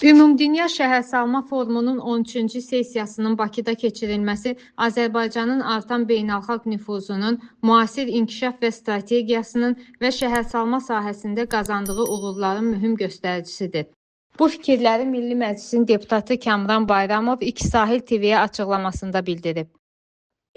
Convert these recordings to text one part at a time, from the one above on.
Ümumdünya Şəhərsalma Forumunun 13-cü sessiyasının Bakıda keçirilməsi Azərbaycanın artan beynəlxalq nüfuzunun, müasir inkişaf və strategiyasının və şəhərsalma sahəsində qazandığı uğurların mühüm göstəricisidir. Bu fikirləri Milli Məclisin deputatı Kamran Bayramov İki Sahil TV-yə açıqlamasında bildirib.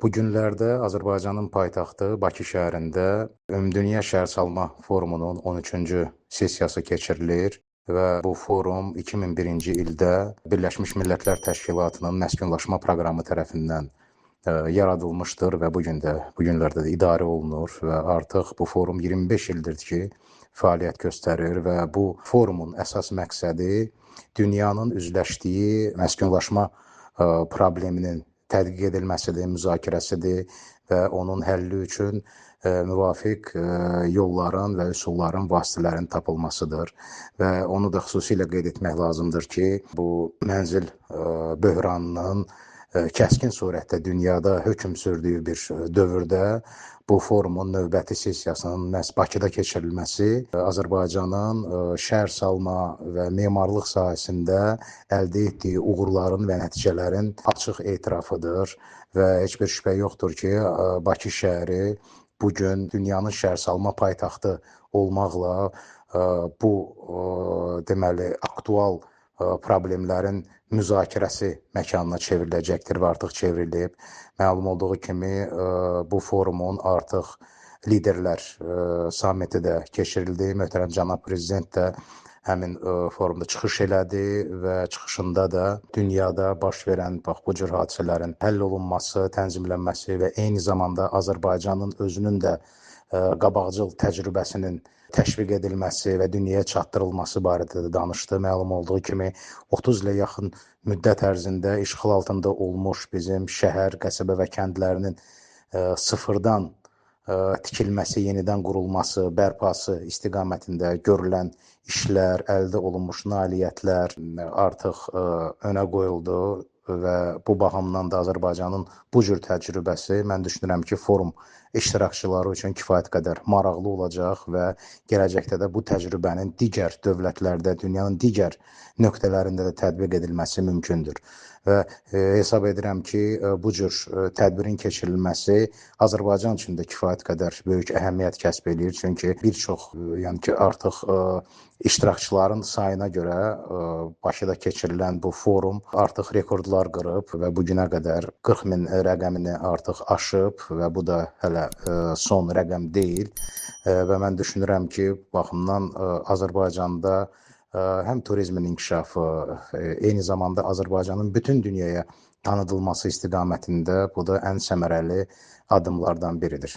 Bu günlərdə Azərbaycanın paytaxtı Bakı şəhərində Ümumdünya Şəhərsalma Forumunun 13-cü sessiyası keçirilir və bu forum 2001-ci ildə Birləşmiş Millətlər Təşkilatının məskunlaşma proqramı tərəfindən yaradılmışdır və bu günlərdə də idarə olunur və artıq bu forum 25 ildir ki, fəaliyyət göstərir və bu forumun əsas məqsədi dünyanın üzləşdiyi məskunlaşma probleminin tədqiq edilməsidir, müzakirəsidir və onun həlli üçün müvafiq yolların və üsulların, vasitələrin tapılmasıdır. Və onu da xüsusilə qeyd etmək lazımdır ki, bu mənzil böhranının kəskin surətdə dünyada hökm sürdüyü bir dövrdə bu forumun növbəti sessiyasının məhz Bakıda keçirilməsi Azərbaycanın şəhərsalma və memarlıq sahəsində əldə etdiyi uğurların və nəticələrin açıq etirafıdır və heç bir şübhə yoxdur ki, Bakı şəhəri bugün dünyanın şəhərsalma paytaxtı olmaqla bu deməli aktual problemlərin müzakirəsi məkanına çevriləcəkdir və artıq çevrilib. Məlum olduğu kimi bu forumun artıq liderlər sammiti də keçirildi. Möhtərəm cənab prezident də həmin forumda çıxış elədi və çıxışında da dünyada baş verən bu cür hadisələrin həll olunması, tənzimlənməsi və eyni zamanda Azərbaycanın özünün də qabaqcıl təcrübəsinin təşviq edilməsi və dünyaya çatdırılması barədə də danışdı. Məlum olduğu kimi 30 ilə yaxın müddət ərzində işğal altında olmuş bizim şəhər, qəsəbə və kəndlərinin sıfırdan tikilməsi, yenidən qurulması, bərpası istiqamətində görülən işlər, əldə olunmuş nailiyyətlər artıq önə qoyuldu və bu baxımdan da Azərbaycanın bu cür təcrübəsi mən düşünürəm ki, forum iştirakçıları üçün kifayət qədər maraqlı olacaq və gələcəkdə də bu təcrübənin digər dövlətlərdə, dünyanın digər nöqtələrində də tətbiq edilməsi mümkündür. Və hesab edirəm ki, bu cür tədbirin keçirilməsi Azərbaycan üçün də kifayət qədər böyük əhəmiyyət kəsb edir. Çünki bir çox, yəni ki, artıq iştirakçıların sayına görə Bakıda keçirilən bu forum artıq rekordlar qırıb və bugünə qədər 40 min rəqəmini artıq aşıb və bu da hələ son rəqəm deyil. Və mən düşünürəm ki, bu baxımdan Azərbaycanda həm turizmin inkişafı, eyni zamanda Azərbaycanın bütün dünyaya tanıdılması istiqamətində bu da ən səmərəli addımlardan biridir.